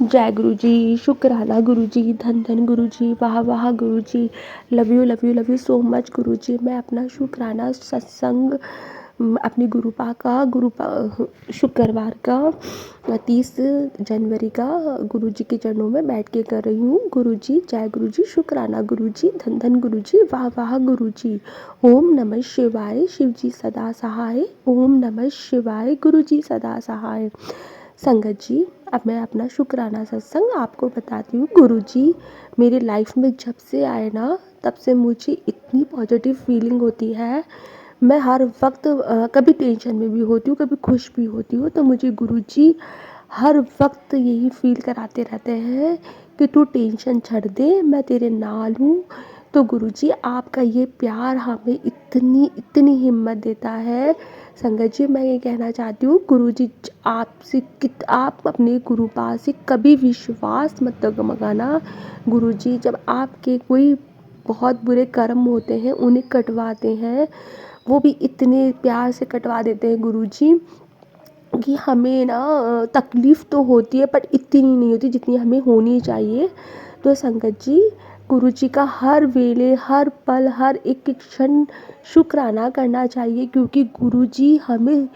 जय गुरु जी, शुक्राना गुरु जी, धन धन गुरु जी, वाह वाह Guru ji, love you love you love you so much Guru ji. मैं अपना शुक्राना सत्संग अपनी शुक्रवार का 30 जनवरी का गुरु जी के चरणों में बैठ के कर रही हूँ। गुरु जी जय गुरु जी, शुक्राना गुरु जी, धन धन गुरु जी, वाह वाह गुरु जी। ओम नमः शिवाय, शिव जी सदा सहाय। ओम नमः शिवाय, गुरु जी सदा सहाय। संगत जी, अब मैं अपना शुक्राना सत्संग आपको बताती हूँ। गुरु जी मेरी लाइफ में जब से आए ना, तब से मुझे इतनी पॉजिटिव फीलिंग होती है। मैं हर वक्त कभी टेंशन में भी होती हूँ, कभी खुश भी होती हूँ, तो मुझे गुरु जी हर वक्त यही फील कराते रहते हैं कि तू टेंशन छੱਡ दे, मैं तेरे नाल हूँ। तो गुरु जी आपका ये प्यार हमें इतनी इतनी हिम्मत देता है। संगत जी मैं ये कहना चाहती हूँ, गुरु जी आप अपने गुरु पास से कभी विश्वास मत डगमगाना। गुरु जी जब आपके कोई बहुत बुरे कर्म होते हैं उन्हें कटवाते हैं, वो भी इतने प्यार से कटवा देते हैं गुरु जी कि हमें ना तकलीफ़ तो होती है बट इतनी नहीं होती जितनी हमें होनी चाहिए। तो संगत जी गुरु जी का हर वेले, हर पल, हर एक एक क्षण शुक्राना करना चाहिए, क्योंकि गुरु जी हमें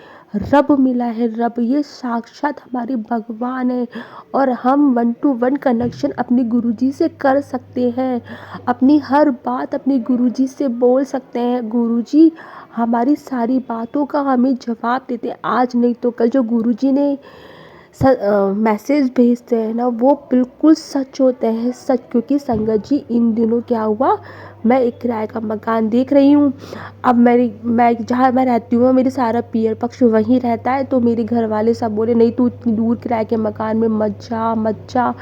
रब मिला है। रब ये साक्षात हमारे भगवान है और हम 1 to 1 कनेक्शन अपने गुरु जी से कर सकते हैं। अपनी हर बात अपने गुरु जी से बोल सकते हैं। गुरु जी हमारी सारी बातों का हमें जवाब देते हैं। आज नहीं तो कल जो गुरु जी ने मैसेज भेजते हैं ना, वो बिल्कुल सच होते हैं, सच। क्योंकि संगत जी इन दिनों क्या हुआ, मैं एक किराए का मकान देख रही हूँ। अब मैं जहाँ मैं रहती हूँ मेरी सारा पियर पक्ष वहीं रहता है, तो मेरे घर वाले सब बोले नहीं तू इतनी दूर किराए के मकान में मत जा मत जा।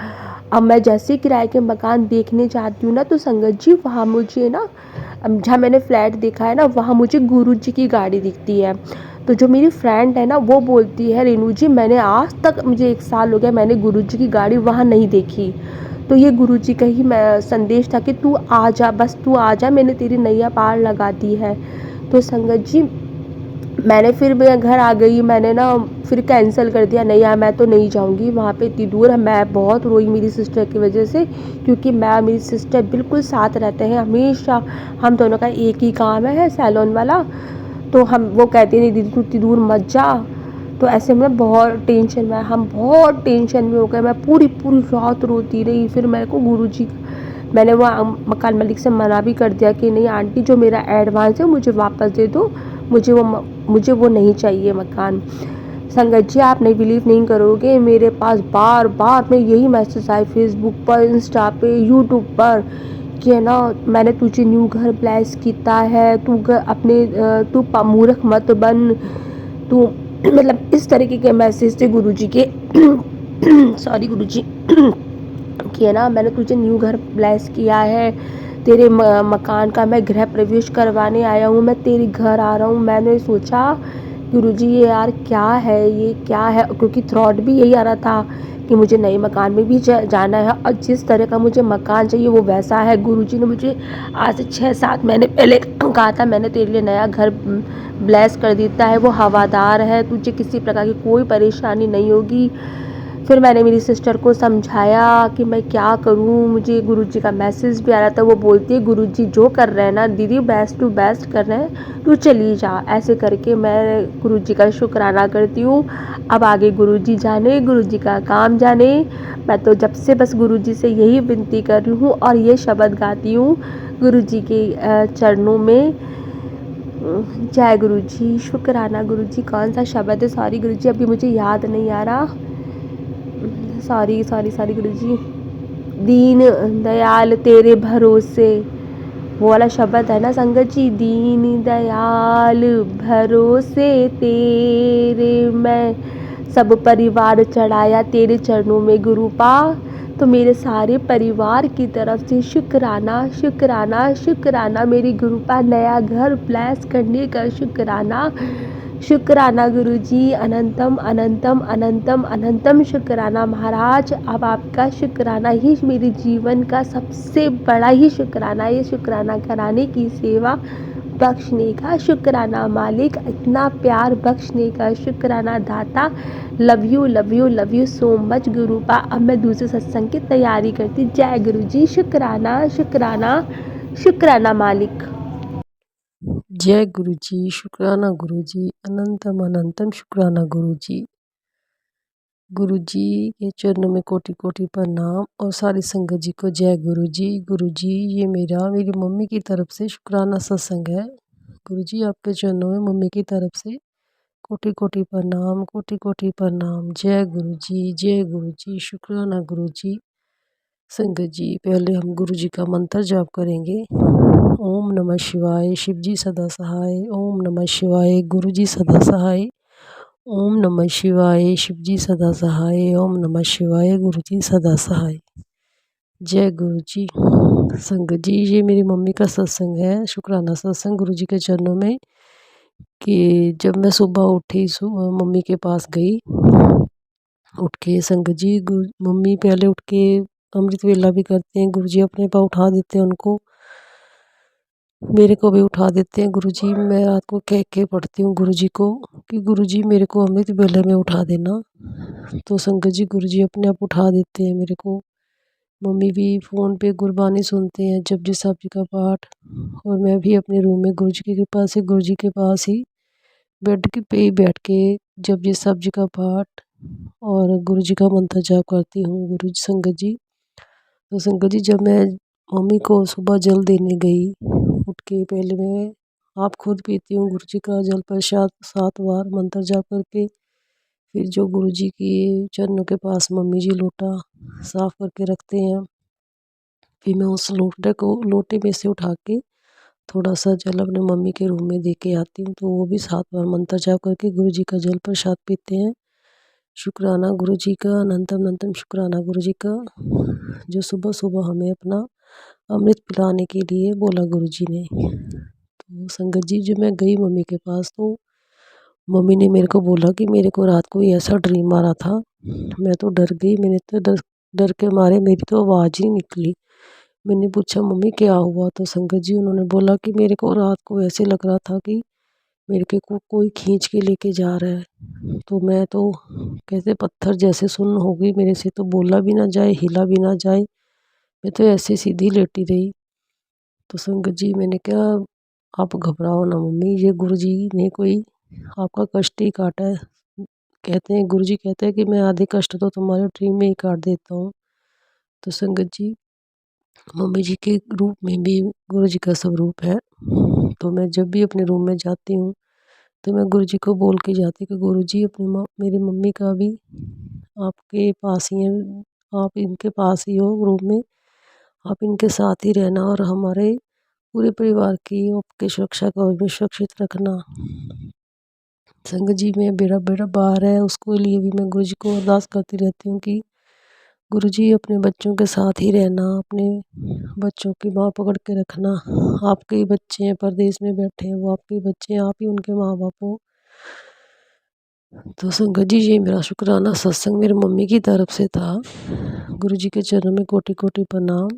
अब मैं जैसे किराए के मकान देखने जाती हूँ ना, तो संगत जी वहाँ मुझे ना, जहाँ मैंने फ्लैट देखा है ना, वहाँ मुझे गुरु जी की गाड़ी दिखती है। तो जो मेरी फ्रेंड है ना, वो बोलती है रेनू जी मैंने आज तक, मुझे 1 साल हो गया, मैंने गुरु जी की गाड़ी वहाँ नहीं देखी। तो ये गुरु जी का ही मैं संदेश था कि तू आ जा, बस तू आ जा, मैंने तेरी नैया पार लगा दी है। तो संगत जी मैंने फिर मैं घर आ गई, मैंने ना फिर कैंसिल कर दिया, नहीं यार मैं तो नहीं जाऊंगी वहाँ पे, इतनी दूर है। मैं बहुत रोई मेरी सिस्टर की वजह से, क्योंकि मैं और मेरी सिस्टर बिल्कुल साथ रहते हैं हमेशा। हम दोनों का एक ही काम है सैलून वाला। तो वो कहती है नहीं दीदी तू इतनी दूर मत जा। तो ऐसे में बहुत टेंशन में, हम बहुत टेंशन में हो गए। मैं पूरी पूरी रात रोती रही। फिर मेरे को गुरुजी, मैंने वो मकान मालिक से मना भी कर दिया कि नहीं आंटी जो मेरा एडवांस है मुझे वापस दे दो, मुझे वो नहीं चाहिए मकान। संगत जी आप नहीं बिलीव नहीं करोगे, मेरे पास बार बार में यही मैसेज आए फेसबुक पर, इंस्टा पे, यूट्यूब पर कि है ना मैंने तुझे न्यू घर ब्लेस किया है, तू मूर्ख मत बन, तू मतलब इस तरीके के मैसेज थे गुरुजी के सॉरी गुरुजी कि है ना मैंने तुझे न्यू घर ब्लेस किया है, तेरे मकान का मैं गृह प्रवेश करवाने आया हूँ, मैं तेरे घर आ रहा हूँ। मैंने सोचा गुरुजी ये यार क्या है, ये क्या है, क्योंकि थ्रॉट भी यही आ रहा था कि मुझे नए मकान में भी जाना है और जिस तरह का मुझे मकान चाहिए वो वैसा है। गुरुजी ने मुझे आज से 6-7 महीने पहले कहा था मैंने तेरे लिए नया घर ब्लेस कर देता है, वो हवादार है, तुझे किसी प्रकार की कोई परेशानी नहीं होगी। फिर मैंने मेरी सिस्टर को समझाया कि मैं क्या करूं, मुझे गुरुजी का मैसेज भी आ रहा था। वो बोलती है गुरुजी जो कर रहे हैं ना दीदी बेस्ट टू बेस्ट कर रहे हैं, तू चली जा। ऐसे करके मैं गुरुजी का शुक्राना करती हूँ। अब आगे गुरुजी जाने, गुरुजी का काम जाने। मैं तो जब से बस गुरुजी से यही विनती कर रही हूँ और ये शब्द गाती हूँ गुरुजी के चरणों में। जय गुरुजी, शुक्राना गुरुजी। कौन सा शब्द है, सॉरी गुरुजी अभी मुझे याद नहीं आ रहा, सॉरी गुरुजी। दीन दयाल तेरे भरोसे, वो वाला शब्द है ना संगत जी, दीन दयाल भरोसे तेरे मैं सब परिवार चढ़ाया तेरे चरणों में गुरुपा। तो मेरे सारे परिवार की तरफ से शुक्राना शुक्राना शुक्राना, मेरी गुरुपा नया घर ब्लेस करने का शुक्राना शुक्राना गुरुजी। अनंतम अनंतम अनंतम अनंतम शुक्राना महाराज। अब आपका शुक्राना ही मेरे जीवन का सबसे बड़ा ही शुक्राना, ये शुक्राना कराने की सेवा बख्शने का शुक्राना मालिक, इतना प्यार बख्शने का शुक्राना दाता। Love you love you love you so much गुरुपा। अब मैं दूसरे सत्संग की तैयारी करती। जय गुरु जी। शुक्राना शुक्राना शुक्राना मालिक। जय गुरु जी। शुक्राना गुरु जी। अनंतम अनंतम शुक्राना गुरु जी। गुरु जी के चरणों में कोटि कोटि प्रणाम और सारी संगत जी को जय गुरु जी। गुरु जी ये मेरी मम्मी की तरफ से शुक्राना सत्संग है। गुरु जी आपके चरणों में मम्मी की तरफ से कोटि कोटि प्रणाम, कोटि कोटि प्रणाम। जय गुरु जी, जय गुरु जी। शुक्राना गुरु जी। संगत जी पहले हम गुरु जी का मंत्र जाप करेंगे। ओम नमः शिवाय, शिव जी सदा सहाय। ओम नमः शिवाय, गुरु जी सदा सहाय। ओम नमः शिवाय, शिव जी सदा सहाय। ओम नमः शिवाय, गुरु जी सदा सहाय। जय गुरु जी। संगत जी ये मेरी मम्मी का सत्संग है, शुक्राना सत्संग गुरु जी के चरणों में। कि जब मैं सुबह उठी मम्मी के पास गई, उठ के संगत जी मम्मी पहले उठ के अमृत वेला भी करते हैं। गुरु जी अपने पास उठा देते हैं उनको, मेरे को भी उठा देते हैं गुरु जी। मैं रात को कह के पढ़ती हूँ गुरु जी को कि गुरु जी मेरे को अमृत वेले में उठा देना। तो संगत जी गुरु जी अपने आप उठा देते हैं मेरे को। मम्मी भी फ़ोन पे गुरबानी सुनते हैं, जपजी साहब जी का पाठ। और मैं भी अपने रूम में गुरु जी की कृपा से गुरु जी के पास ही बेड के पे ही बैठ के जपजी साहब जी का पाठ और गुरु जी का मंत्र जाप करती हूँ। गुरु जी संगत जी तो संगत जी जब मैं मम्मी को सुबह जल देने गई, उठ के पहले मैं आप खुद पीती हूँ गुरु जी का जल प्रसाद 7 बार मंत्र जाप करके। फिर जो गुरु जी की चरणों के पास मम्मी जी लोटा साफ करके रखते हैं, फिर मैं उस लोटे में से उठा के थोड़ा सा जल अपने मम्मी के रूम में दे के आती हूँ। तो वो भी 7 बार मंत्र जाप करके गुरु जी का जल प्रसाद पीते हैं। शुक्राना गुरु जी का, अनंतम अनंतम शुक्राना गुरु जी का, जो सुबह सुबह हमें अपना अमृत पिलाने के लिए बोला गुरु जी ने। तो संगत जी जब मैं गई मम्मी के पास, तो मम्मी ने मेरे को बोला कि मेरे को रात को ऐसा ड्रीम आ रहा था। मैं तो डर गई, मैंने तो डर डर के मारे मेरी तो आवाज़ ही निकली। मैंने पूछा मम्मी क्या हुआ? तो संगत जी उन्होंने बोला कि मेरे को रात को ऐसे लग रहा था कि मेरे को कोई खींच के लेके जा रहा है। तो मैं तो कैसे पत्थर जैसे सुन्न हो गई, मेरे से तो बोला भी ना जाए, हिला भी ना जाए। मैं तो ऐसे सीधी लेटी रही। तो संगत जी मैंने कहा आप घबराओ ना मम्मी, ये गुरु जी ने कोई आपका कष्ट ही काटा है। कहते हैं गुरु जी कहते हैं कि मैं आधे कष्ट तो तुम्हारे ड्रीम में ही काट देता हूँ। तो संगत जी मम्मी जी के रूप में भी गुरु जी का स्वरूप है। तो मैं जब भी अपने रूम में जाती हूँ, तो मैं गुरु जी को बोल के जाती कि गुरु जी अपनी मेरी मम्मी का भी आपके पास ही है, आप इनके पास ही हो रूम में, आप इनके साथ ही रहना और हमारे पूरे परिवार की आपकी सुरक्षा को भी सुरक्षित रखना। संगत जी में बेड़ा बेड़ा बाहर है, उसको लिए भी मैं गुरु जी को अरदास करती रहती हूँ कि गुरु जी अपने बच्चों के साथ ही रहना, अपने बच्चों की बाँह पकड़ के रखना। आपके ही बच्चे हैं, परदेश में बैठे हैं, वो आपके ही बच्चे हैं, आप ही उनके माँ बाप हो। तो संगत जी ये मेरा शुक्राना सत्संग मेरी मम्मी की तरफ से था। गुरु जी के चरणों में कोटि कोटि प्रणाम।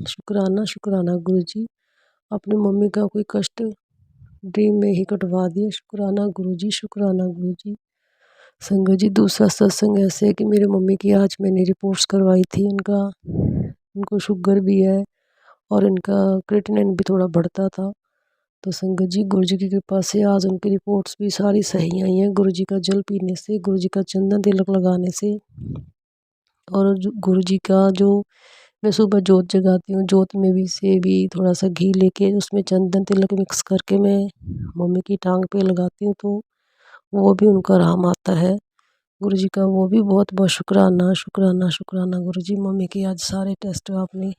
शुक्राना शुक्राना गुरु जी, अपनी मम्मी का कोई कष्ट ड्रीम में ही कटवा दिया। शुक्राना गुरु जी, शुक्राना गुरु जी। संगत जी दूसरा सत्संग ऐसे है कि मेरी मम्मी की आज मैंने रिपोर्ट्स करवाई थी। उनको शुगर भी है और इनका क्रिएटिनिन भी थोड़ा बढ़ता था। तो संगत जी गुरु जी की कृपा से आज उनकी रिपोर्ट्स भी सारी सही आई हैं, गुरु जी का जल पीने से, गुरु जी का चंदन तिलक लगाने से। और गुरु जी का जो मैं सुबह जोत जगाती हूँ, जोत में भी से भी थोड़ा सा घी लेके उसमें चंदन तिलक मिक्स करके मैं मम्मी की टांग पे लगाती हूँ, तो वो भी उनको आराम आता है। गुरु जी का वो भी बहुत बहुत शुक्राना शुक्राना शुक्राना गुरु जी, मम्मी के आज सारे टेस्ट आपने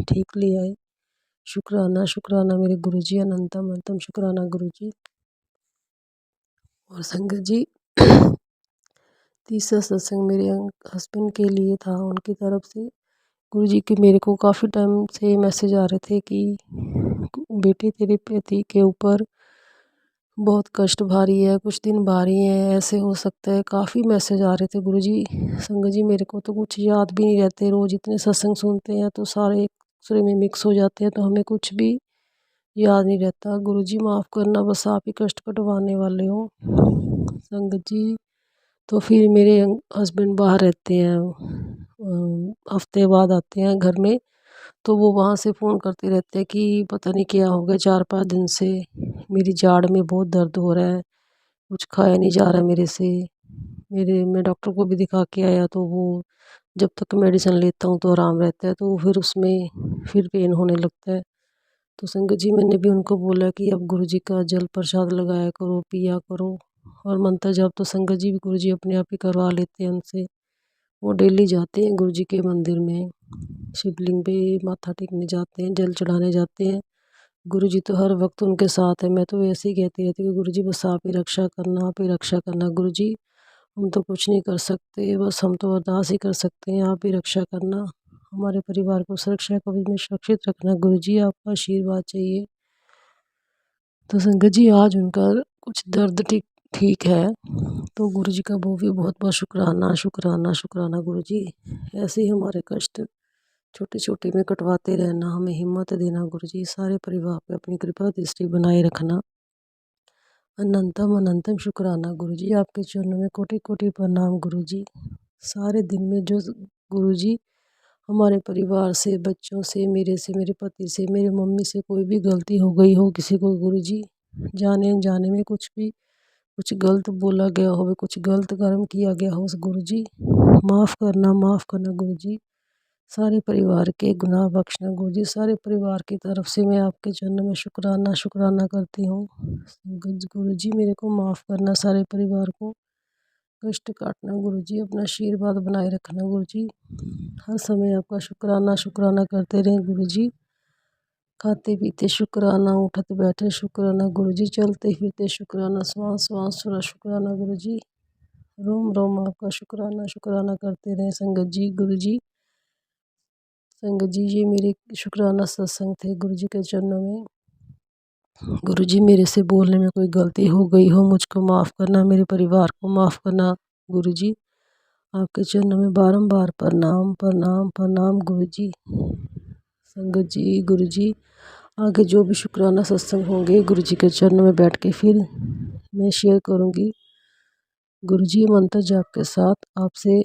ठीक ले आए। शुक्राना शुक्राना मेरे गुरु जी, अनंतम अनंतम शुक्राना गुरु जी। और संगत जी तीसरा सत्संग मेरे हस्बैंड के लिए था, उनकी तरफ से गुरु जी के मेरे को काफ़ी टाइम से मैसेज आ रहे थे कि बेटे तेरे पति के ऊपर बहुत कष्ट भारी है, कुछ दिन भारी हैं, ऐसे हो सकता है। काफ़ी मैसेज आ रहे थे गुरु जी। संगत जी मेरे को तो कुछ याद भी नहीं रहते, रोज़ इतने सत्संग सुनते हैं तो सारे एक दूसरे में मिक्स हो जाते हैं, तो हमें कुछ भी याद नहीं रहता। गुरुजी माफ़ करना, बस आप ही कष्ट कटवाने वाले हो। संगत जी तो फिर मेरे हस्बैंड बाहर रहते हैं, हफ्ते बाद आते हैं घर में, तो वो वहाँ से फ़ोन करते रहते हैं कि पता नहीं क्या हो गया, 4-5 दिन से मेरी जाड़ में बहुत दर्द हो रहा है, कुछ खाया नहीं जा रहा मेरे से। मैं डॉक्टर को भी दिखा के आया, तो वो जब तक मेडिसिन लेता हूँ तो आराम रहता है, तो फिर उसमें फिर पेन होने लगता है। तो संगत जी मैंने भी उनको बोला कि अब गुरुजी का जल प्रसाद लगाया करो, पिया करो, और मंत्र जाप तो संगत जी भी गुरुजी अपने आप ही करवा लेते हैं उनसे। वो डेली जाते हैं गुरुजी के मंदिर में, शिवलिंग पे माथा टेकने जाते हैं, जल चढ़ाने जाते हैं। गुरुजी तो हर वक्त उनके साथ है। मैं तो ऐसे ही कहती रहती हूँ कि गुरुजी बस आप ही रक्षा करना, आप ही रक्षा करना गुरुजी, हम तो कुछ नहीं कर सकते, बस हम तो अरदास ही कर सकते हैं, आप ही रक्षा करना, हमारे परिवार को सुरक्षा कवच में सुरक्षित रखना गुरुजी, आपका आशीर्वाद चाहिए। तो संगत जी आज उनका कुछ दर्द ठीक ठीक है, तो गुरुजी का वो भी बहुत बहुत शुक्राना शुक्राना शुक्राना गुरुजी। ऐसे ही हमारे कष्ट छोटे छोटे में कटवाते रहना, हमें हिम्मत देना गुरुजी, सारे परिवार पे अपनी कृपा दृष्टि बनाए रखना। अनंतम अनंतम शुक्राना गुरुजी, आपके चरणों में कोटि कोटि प्रणाम गुरुजी। सारे दिन में जो गुरुजी हमारे परिवार से, बच्चों से, मेरे पति से, मेरे मम्मी से कोई भी गलती हो गई हो किसी को गुरुजी, जाने अनजाने में कुछ गलत बोला गया हो, कुछ गलत कर्म किया गया हो गुरुजी, माफ़ करना गुरुजी। सारे परिवार के गुनाह बख्शना गुरुजी, सारे परिवार की तरफ से मैं आपके चरणों में शुक्राना शुक्राना करती हूँ। गुरुजी मेरे को माफ़ करना, सारे परिवार को कष्ट काटना गुरुजी, अपना आशीर्वाद बनाए रखना गुरुजी। हर समय आपका शुक्राना शुक्राना करते रहें गुरुजी। खाते पीते शुक्राना, उठते बैठे शुक्राना गुरुजी, चलते फिरते शुक्राना, श्वास श्वास थोड़ा शुक्राना गुरुजी। रोम रोम आपका शुक्राना शुक्राना करते रहें संगत जी गुरुजी। संगत जी ये मेरे शुक्राना सत्संग थे गुरुजी के चरणों में। गुरुजी मेरे से बोलने में कोई गलती हो गई हो, मुझको माफ़ करना, मेरे परिवार को माफ़ करना गुरुजी। आपके चरणों में बारंबार प्रणाम प्रणाम प्रणाम गुरुजी। संगत जी गुरुजी आगे जो भी शुक्राना सत्संग होंगे गुरुजी के चरणों में बैठ के फिर मैं शेयर करूँगी। गुरुजी मंत्र जाप के साथ आपसे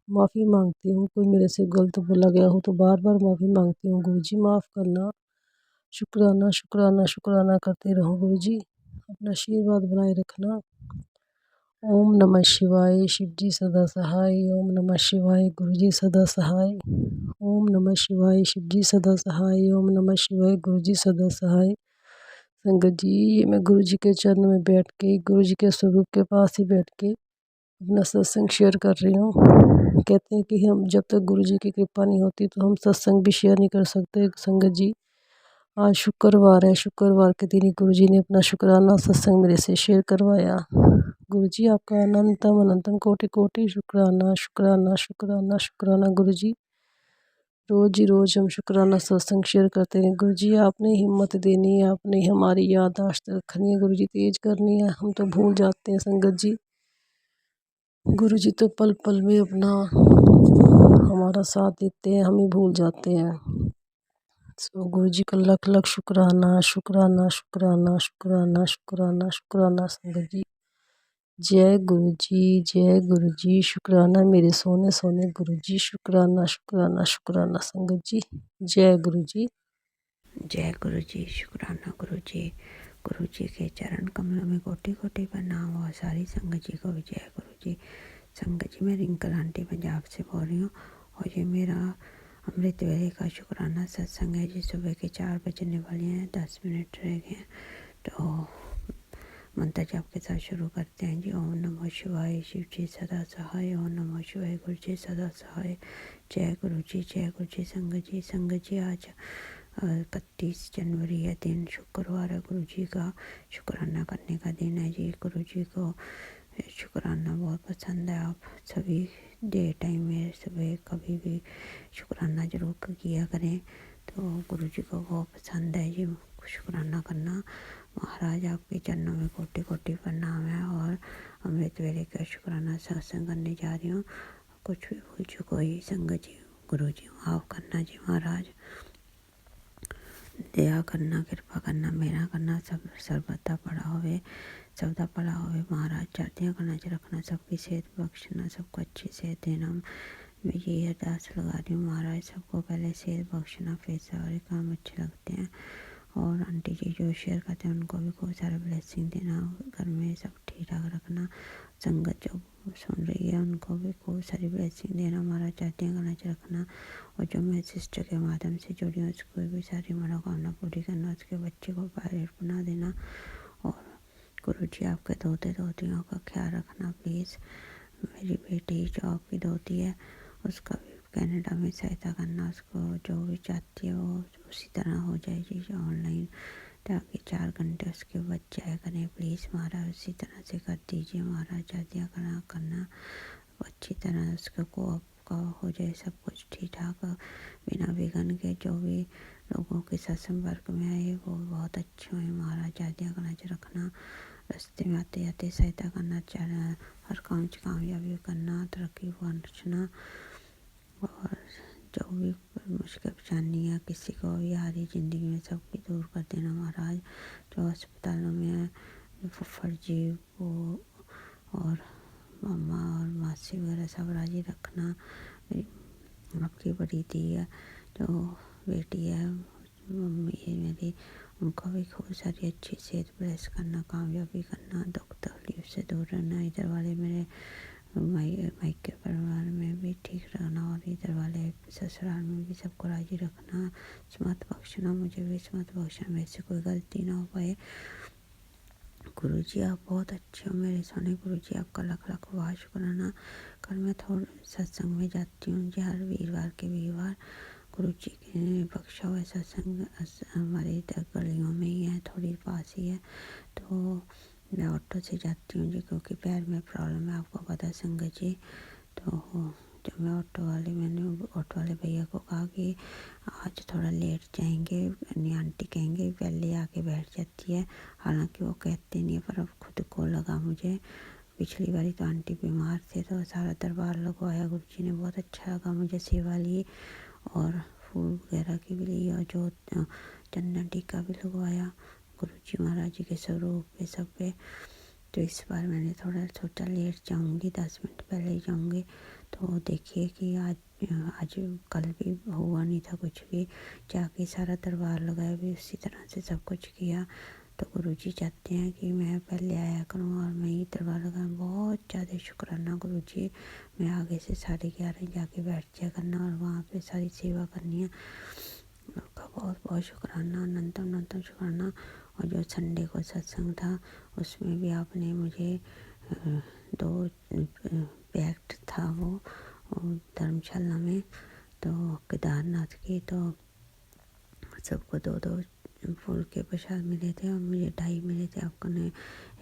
माफ़ी मांगती हूँ, कोई मेरे से गलत बोला गया हो तो बार बार माफ़ी मांगती हूँ गुरुजी, माफ़ करना। शुक्राना शुक्राना शुक्राना करते रहो गुरुजी, अपना आशीर्वाद बनाए रखना। ओम नमः शिवाय, शिवजी सदा सहाय। ओम नमः शिवाय, गुरुजी सदा सहाय। ओम नमः शिवाय, शिवजी सदा सहाय। ओम नमः शिवाय, गुरुजी सदा सहाय। संगत जी ये मैं गुरुजी के चरण में बैठ के, गुरुजी के स्वरूप के पास ही बैठ के अपना सत्संग शेयर कर रही हूँ। कहते हैं कि हम जब तक गुरुजी की कृपा नहीं होती तो हम सत्संग भी शेयर नहीं कर सकते। संगत जी आज शुक्रवार है, शुक्रवार के दिन ही गुरुजी ने अपना शुक्राना सत्संग मेरे से शेयर करवाया। गुरुजी आपका अनंतम अनंतम कोटि कोटि शुक्राना शुक्राना शुक्राना शुक्राना गुरुजी। रोज ही रोज हम शुक्राना सत्संग शेयर करते हैं गुरुजी, आपने हिम्मत देनी है, आपने हमारी याददाश्त रखनी है गुरुजी, तेज करनी है, हम तो भूल जाते हैं संगत जी। गुरुजी तो पल पल में अपना हमारा साथ देते हैं, हम ही भूल जाते हैं। सो गुरुजी का लख लख शुक्राना शुक्राना शुक्राना शुक्राना शुक्राना शुक्राना संगत जी। जय गुरुजी, जय गुरुजी, शुक्राना मेरे सोने सोने गुरुजी, शुक्राना शुक्राना शुक्राना संगत जी। जय गुरुजी। जय गुरु जी, शुक्राना गुरु जी। गुरु जी के चरण कमलों में कोटि कोटि प्रणाम और सारी संगत जी को भी जय गुरु जी। संगत जी मैं रिंकल आंटी पंजाब से बोल रही हूँ और ये मेरा अमृत वेले का शुक्राना सत्संग है जी। सुबह के 4 बजने वाले हैं, 10 मिनट रह गए हैं, तो मंत्र जाप के साथ शुरू करते हैं जी। ओम नमः शिवाय, शिव जी सदा सहाय। ओम नमः शिवाय, गुरु जी सदा सहाय। जय गुरु जी, जय गुरु जी। संगत जी आज 31 जनवरी है, दिन शुक्रवार है, गुरु जी का शुक्राना करने का दिन है जी। गुरु जी को शुक्राना बहुत पसंद है। आप सभी डे टाइम में सुबह कभी भी शुक्राना जरूर किया करें, तो गुरु जी को बहुत पसंद है जी शुक्राना करना। महाराज आपके चरणों में कोटि कोटि प्रणाम है और अमृत वेले का शुक्राना सत्संग करने जा रही हूँ। कुछ भी भूल चुको ही संगत जी, गुरु जी माफ़ करना जी महाराज। दया करना, कृपा करना, मेहर करना, सब सर्वदा पड़ा होवे, सबदा भला होवे महाराज। चढ़दियां कलां च रखना, सबकी सेहत बख्शना, सबको अच्छी सेहत देना। मैं यही अरदास लगा रही हूँ महाराज, सबको पहले सेहत बख्शना, फिर सारे काम अच्छे लगते हैं। और आंटी जी जो शेयर करते हैं उनको भी खूब सारा ब्लेसिंग देना, घर में सब ठीक ठाक रखना। संगत जो सुन रही है उनको भी खूब सारी ब्लेसिंग देना महाराज, चढ़दियां कलां च रखना। और जो मैं सिस्टर के माध्यम से जुड़ी हूँ उसको भी सारी मनोकामना पूरी करना, उसके बच्चे को पायलट बना देना। और गुरु जी आपके दोते दोतियों का ख्याल रखना प्लीज़। मेरी बेटी जो आपकी दोती है उसका भी कनाडा में सहायता करना, उसको जो भी चाहती है वो उसी तरह हो जाए जी ऑनलाइन, ताकि 4 घंटे उसके बच जाया करें प्लीज़ महाराज, उसी तरह से कर दीजिए महाराज। शादियाँ करना अच्छी तरह उसका कोऑप का हो जाए, सब कुछ ठीक ठाक बिना विघन के। जो भी लोगों के साथ संपर्क में आए वो बहुत अच्छे हुए महाराज। शादियाँ रखना, रास्ते में आते जाते सहायता करना, हर काम च कामयाबी करना, तरक्की बख्शना। और जो भी मुश्किल परेशानी है किसी को भी आ रही ज़िंदगी में सबकी दूर कर देना महाराज। जो अस्पतालों में है फुफड़ जी वो और मम्मा और मासी वगैरह सब राजी रखना। मेरी आपकी बड़ी दी है जो बेटी है मम्मी है मेरी, उनको भी खूब सारी अच्छी सेहत ब्लेस करना, कामयाबी करना, दुख तकलीफ से दूर रहना। इधर वाले मेरे मायके परिवार में भी ठीक रहना, और इधर वाले ससुराल में भी सबको राजी रखना। स्मत बख्शना, मुझे भी स्मत बख्शना, मेरे से कोई गलती ना हो पाए। गुरु जी आप बहुत अच्छे हो मेरे सोने, गुरु जी आपका लख लख वाह शुक्राना। कल मैं थोड़ा सत्संग में जाती हूँ जी, हर वीरवार के वीरवार गुरु जी के बख्शा हुआ सत्संग हमारे इधर गलियों में ही है, थोड़ी पास ही है। तो मैं ऑटो से जाती हूँ जी, क्योंकि पैर में प्रॉब्लम है आपको पता है संगत जी। तो जब मैं मैंने ऑटो वाले भैया को कहा कि आज थोड़ा लेट जाएंगे, नहीं आंटी कहेंगे पहले आके बैठ जाती है, हालांकि वो कहते नहीं है पर अब खुद को लगा मुझे। पिछली बारी तो आंटी बीमार थे तो सारा दरबार लगवाया, गुरु जी ने बहुत अच्छा लगा मुझे, सेवा ली और फूल वगैरह की भी ली, और जो चंदन टीका भी लगवाया गुरु जी महाराज जी के स्वरूप पे सब पे। तो इस बार मैंने थोड़ा सोचा लेट जाऊंगी, 10 मिनट पहले ही जाऊंगी। तो देखिए कि आज कल भी हुआ नहीं था कुछ भी, जाके सारा दरबार लगाया भी उसी तरह से सब कुछ किया। तो गुरु जी चाहते हैं कि मैं पहले आया करूं और मैं ही दरबार लगाऊं। बहुत ज़्यादा शुक्राना गुरु जी, मैं आगे से 11:30 जाके बैठ जाया करना और वहाँ पे सारी सेवा करनी है। आपका बहुत बहुत शुक्राना, अनंतम अनंतम शुक्राना। और जो संडे को सत्संग था उसमें भी आपने मुझे 2 पैक्ट था वो धर्मशाला में, तो केदारनाथ की, तो सबको 2-2 फूल के प्रसाद मिले थे और मुझे 2.5 मिले थे। आपको ने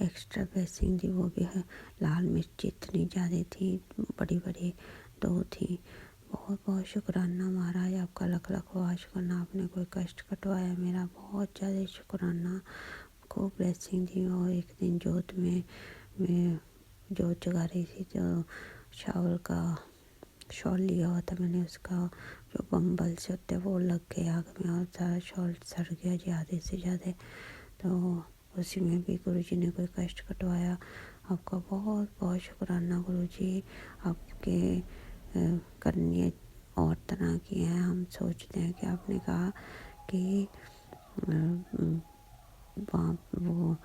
एक्स्ट्रा ब्लेसिंग दी, वो भी है। लाल मिर्च इतनी ज़्यादा थी, बड़ी बड़ी 2 थी। बहुत बहुत शुक्राना महाराज, आपका लख लख वाह शुक्राना। आपने कोई कष्ट कटवाया मेरा, बहुत ज़्यादा शुक्राना। खूब ब्लेसिंग दी। और एक दिन जोत में मैं जोत जगा रही थी तो चावल का शॉल लिया हुआ था मैंने, उसका जो बम्बल से होते हैं वो लग गए आग में और सारा शॉल सड़ गया ज़्यादा से ज़्यादा। तो उसी में भी गुरु जी ने कोई कष्ट कटवाया। आपका बहुत बहुत शुक्राना गुरु जी, आपके करनी और तरह की हैं। हम सोचते हैं कि आपने कहा कि वहाँ वो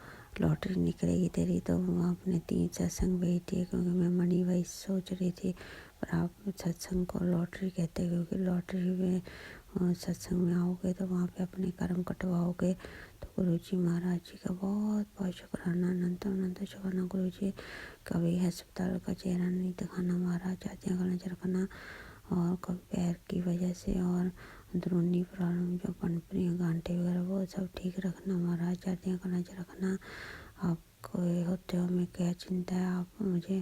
लॉटरी निकलेगी तेरी, तो वहाँ अपने 3 सत्संग भेज दिए, क्योंकि मैं मनी वही सोच रही थी। पर आप सत्संग को लॉटरी कहते हैं, क्योंकि लॉटरी में सत्संग में आओगे तो वहाँ पे अपने कर्म कटवाओगे। तो गुरु जी महाराज जी का बहुत बहुत शुक्राना, अनंत अनंत शुक्राना गुरु जी। कभी अस्पताल का चेहरा नहीं दिखाना महाराज, जातियाँ करना रखना, और कभी पैर की वजह से और अंदरूनी प्रॉब्लम जो पनपनी गांठे वगैरह वो सब ठीक रखना महाराज, जातियाँ करना रखना। आपको होते हो मैं क्या चिंता है, आप मुझे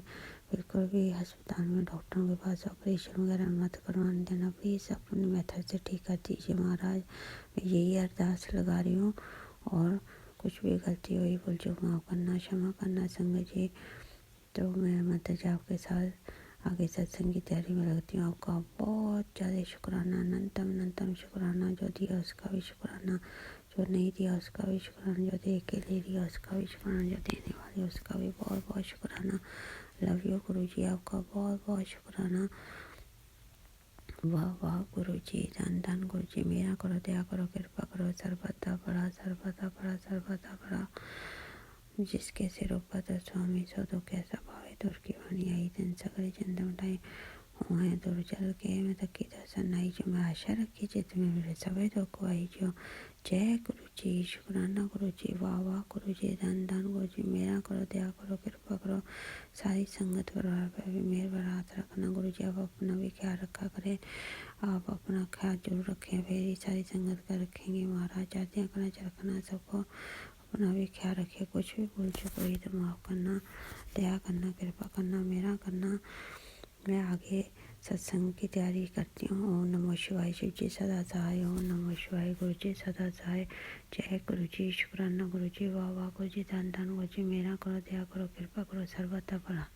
बिल्कुल भी अस्पताल में डॉक्टरों के पास ऑपरेशन वगैरह मत करवाने देना प्लीज़, अपने मेथड से ठीक कर दीजिए महाराज। मैं यही अरदास लगा रही हूँ। और कुछ भी गलती हुई भूल चूक माफ़ करना, क्षमा करना संगत जी। तो मैं माता जी आपके साथ आगे सत्संग की तैयारी में लगती हूँ। आपका बहुत ज़्यादा शुक्राना, अनंतम अनंतम शुक्राना। जो दिया उसका भी शुक्राना, जो नहीं दिया उसका भी शुक्राना, जो दे के ले लिया उसका भी शुक्राना, जो देने वाले उसका भी बहुत बहुत शुक्राना। लव यू गुरु जी, आपका बहुत बहुत शुक्राना। वाह वाह गुरु जी, धन धन गुरु जी, मेरा करो, दया करो, कृपा करो, सर्वदा बड़ा, सर्वदा बड़ा, सर्वदा बड़ा। जिसके सिर ऊपर स्वामी सो दो कैसा भावे, दूर की वाणी आई दिन सगरे चंद मिटाई। हुए दूर चल के मैं तकी दर्शन आई, जो मैं आशा रखी चित में मेरे सवे दुख आई जो। जय गुरु जी, शुक्राना गुरु जी, वाह वाह गुरु जी, धन धन गुरु जी, मेरा करो, दया करो, कृपा करो, सारी संगत परिवार पर भी मेरे पर हाथ रखना गुरु जी। आप अपना भी ख्याल रखा करें, आप अपना ख्याल जरूर रखें, मेरी सारी संगत का रखेंगे महाराज। आज्ञा करना रखना, सबको अपना भी ख्याल रखे। कुछ भी भूल चुक हुई तो माफ़ करना, दया करना, कृपा करना, मेरा करना। मैं आगे सत्संग की तैयारी करती हूँ। ओम नमो शिवाय, शिव जी सदा सहाय। ओम नमो शिवाय, गुरु जी सदा सहाय। जय गुरु जी, शुक्राना गुरु जी, वाह वाह गुरु जी, धन धन गुरु जी, मेरा करो, दया करो, कृपा करो, सर्वदा भला।